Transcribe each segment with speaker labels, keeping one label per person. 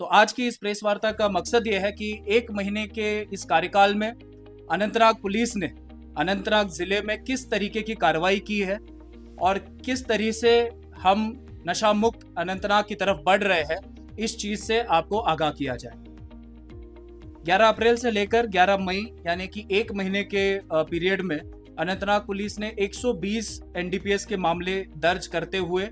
Speaker 1: तो आज की इस प्रेस वार्ता का मकसद ये है कि 1 महीने के इस कार्यकाल में अनंतनाग पुलिस ने अनंतनाग जिले में किस तरीके की कार्रवाई की है और किस तरीके से हम नशा मुक्त अनंतनाग की तरफ बढ़ रहे हैं, इस चीज से आपको आगाह किया जाए। 11 अप्रैल से लेकर 11 मई यानी कि 1 महीने के पीरियड में अनंतनाग पुलिस ने 120 एनडीपीएस के मामले दर्ज करते हुए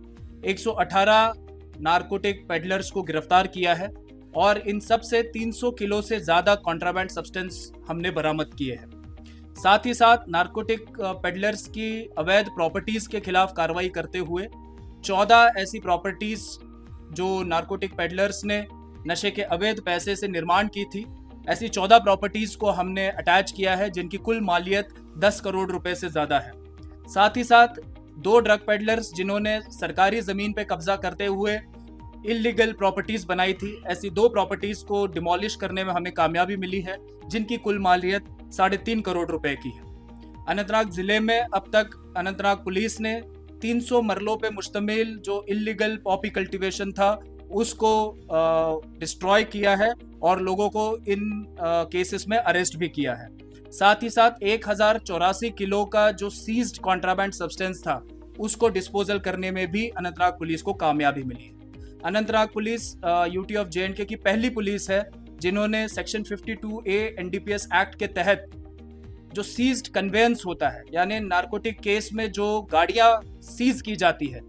Speaker 1: 118 नारकोटिक पेडलर्स को गिरफ्तार किया है और इन सब से 300 किलो से ज्यादा कॉन्ट्राबैंड सब्सटेंस हमने बरामद किए हैं। साथ ही साथ नारकोटिक पेडलर्स की अवैध प्रॉपर्टीज के खिलाफ कार्रवाई करते हुए 14 ऐसी प्रॉपर्टीज जो नारकोटिक पेडलर्स ने नशे के अवैध पैसे से निर्माण की थी, ऐसी 14 प्रॉपर्टीज को हमने अटैच किया है जिनकी कुल मालियत 10 करोड़ रुपए से ज्यादा है। साथ ही साथ 2 ड्रग पेडलर्स जिन्होंने सरकारी जमीन पे कब्जा करते हुए इलीगल प्रॉपर्टीज बनाई थी, ऐसी 2 प्रॉपर्टीज को डिमोलिश करने में हमें कामयाबी मिली है जिनकी कुल मालियत 3.5 करोड़ रुपए की है। अनंतनाग जिले में अब तक अनंतनाग पुलिस ने 300 मरलों पे मुश्तमिल जो इलीगल पॉपी कल्टीवेशन था उसको डिस्ट्रॉय किया है और लोगों को इन केसेस में अरेस्ट भी किया है। साथ ही साथ 1084 किलो का जो सीज्ड कॉन्ट्राबैंड सब्सटेंस था उसको डिस्पोजल करने में भी अनंतनाग पुलिस को कामयाबी मिली है। अनंतनाग पुलिस यूटी ऑफ जे&के की पहली पुलिस है जिन्होंने सेक्शन 52A एनडीपीएस एक्ट के तहत जो सीज्ड कन्वेंस होता है, यानी नारकोटिक केस में जो गाड़ियां सीज की जाती है,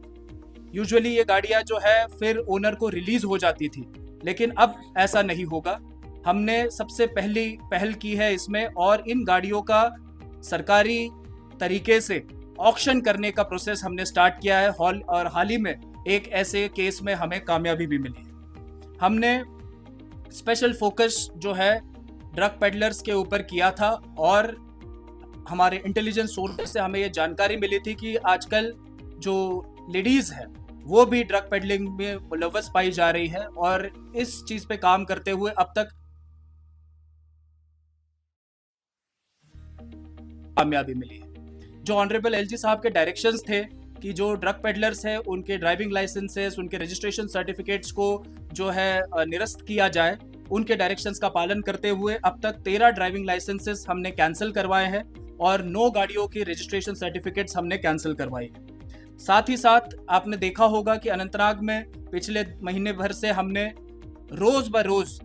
Speaker 1: यूजुअली ये गाड़ियां जो है फिर ओनर को रिलीज हो जाती थी, लेकिन अब ऐसा नहीं होगा। हमने सबसे पहली पहल की है इसमें और इन गाड़ियों का सरकारी तरीके से ऑक्शन करने का प्रोसेस हमने स्टार्ट किया है और हाल ही में एक ऐसे केस में हमें कामयाबी भी मिली है। हमने स्पेशल फोकस जो है ड्रग पेडलर्स के ऊपर किया था और हमारे इंटेलिजेंस सोर्स से हमें ये जानकारी मिली थी कि आजकल जो लेडीज है वो भी ड्रग पेडलिंग में मुलव्वस पाई जा रही है और इस चीज पे काम करते हुए अब तक कामयाबी मिली है। जो ऑनरेबल एलजी साहब के डायरेक्शंस थे कि जो ड्रग पेडलर्स है उनके ड्राइविंग लाइसेंसेस, उनके रजिस्ट्रेशन सर्टिफिकेट्स को जो है निरस्त किया जाए, उनके डायरेक्शंस का पालन करते हुए अब तक 13 ड्राइविंग लाइसेंसेस हमने कैंसिल करवाए हैं और 9 गाड़ियों की रजिस्ट्रेशन सर्टिफिकेट्स हमने कैंसिल करवाई है। साथ ही साथ आपने देखा होगा कि अनंतनाग में पिछले महीने भर से हमने रोज ब रोज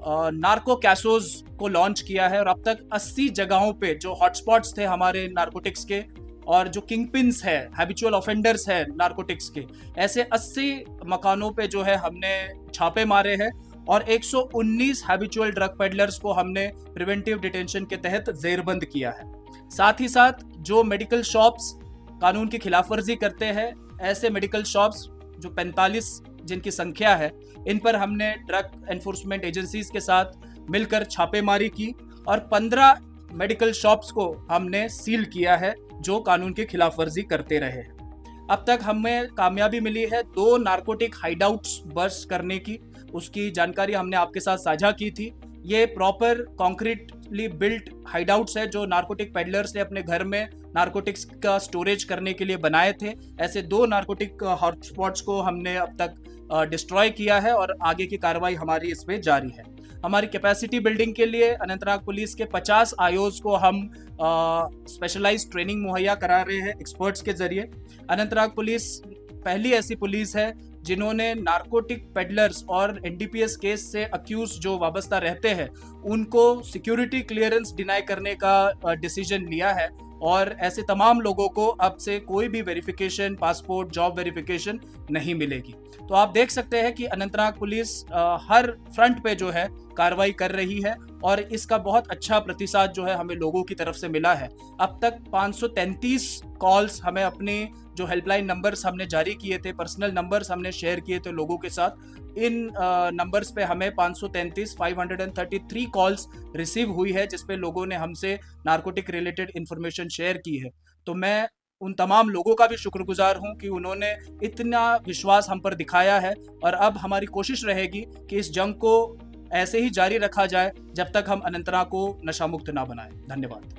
Speaker 1: नार्को कैसोज को लॉन्च किया है और अब तक 80 जगहों पे जो हॉटस्पॉट्स थे हमारे नार्कोटिक्स के और जो किंग पिन्स है, हैबिचुअल ऑफेंडर्स है नार्कोटिक्स के, ऐसे 80 मकानों पे जो है हमने छापे मारे हैं और 119 हैबिचुअल ड्रग पेडलर्स को हमने प्रिवेंटिव डिटेंशन के तहत जेरबंद किया है। साथ ही साथ जो मेडिकल शॉप्स कानून की खिलाफवर्जी करते हैं, ऐसे मेडिकल शॉप्स जो 45 जिनकी संख्या है, इन पर हमने ड्रग एनफोर्समेंट एजेंसीज के साथ मिलकर छापेमारी की और 15 मेडिकल शॉप्स को हमने सील किया है जो कानून की खिलाफवर्जी करते रहे हैं। अब तक हमें कामयाबी मिली है 2 नारकोटिक हाइडआउट्स बर्स्ट करने की, उसकी जानकारी हमने आपके साथ साझा की थी। ये प्रॉपर कॉन्क्रीटली बिल्ट हाइडआउट्स है जो नारकोटिक पेडलर्स ने अपने घर में नारकोटिक्स का स्टोरेज करने के लिए बनाए थे। ऐसे 2 नारकोटिक हॉटस्पॉट्स को हमने अब तक डिस्ट्रॉय किया है और आगे की कार्रवाई हमारी इसमें जारी है। हमारी कैपेसिटी बिल्डिंग के लिए अनंतनाग पुलिस के 50 आईओज को हम स्पेशलाइज्ड ट्रेनिंग मुहैया करा रहे हैं एक्सपर्ट्स के जरिए। अनंतनाग पुलिस पहली ऐसी पुलिस है जिन्होंने नारकोटिक पेडलर्स और एनडीपीएस केस से अक्यूज जो वाबस्ता रहते हैं उनको सिक्योरिटी क्लियरेंस डिनाई करने का डिसीजन लिया है और ऐसे तमाम लोगों को अब से कोई भी वेरिफिकेशन, पासपोर्ट, जॉब वेरिफिकेशन नहीं मिलेगी। तो आप देख सकते हैं कि अनंतनाग पुलिस हर फ्रंट पे जो है कार्रवाई कर रही है और इसका बहुत अच्छा प्रतिसाद जो है हमें लोगों की तरफ से मिला है। अब तक 533 कॉल्स हमें अपने जो हेल्पलाइन नंबर्स हमने जारी किए थे, पर्सनल नंबर्स हमने शेयर किए थे लोगों के साथ, इन नंबर्स पे हमें 533 कॉल्स रिसीव हुई है जिसपे लोगों ने हमसे नारकोटिक रिलेटेड इंफॉर्मेशन शेयर की है। तो मैं उन तमाम लोगों का भी शुक्रगुजार हूं कि उन्होंने इतना विश्वास हम पर दिखाया है और अब हमारी कोशिश रहेगी कि इस जंग को ऐसे ही जारी रखा जाए जब तक हम अनंतनाग को नशा मुक्त ना बनाएं। धन्यवाद।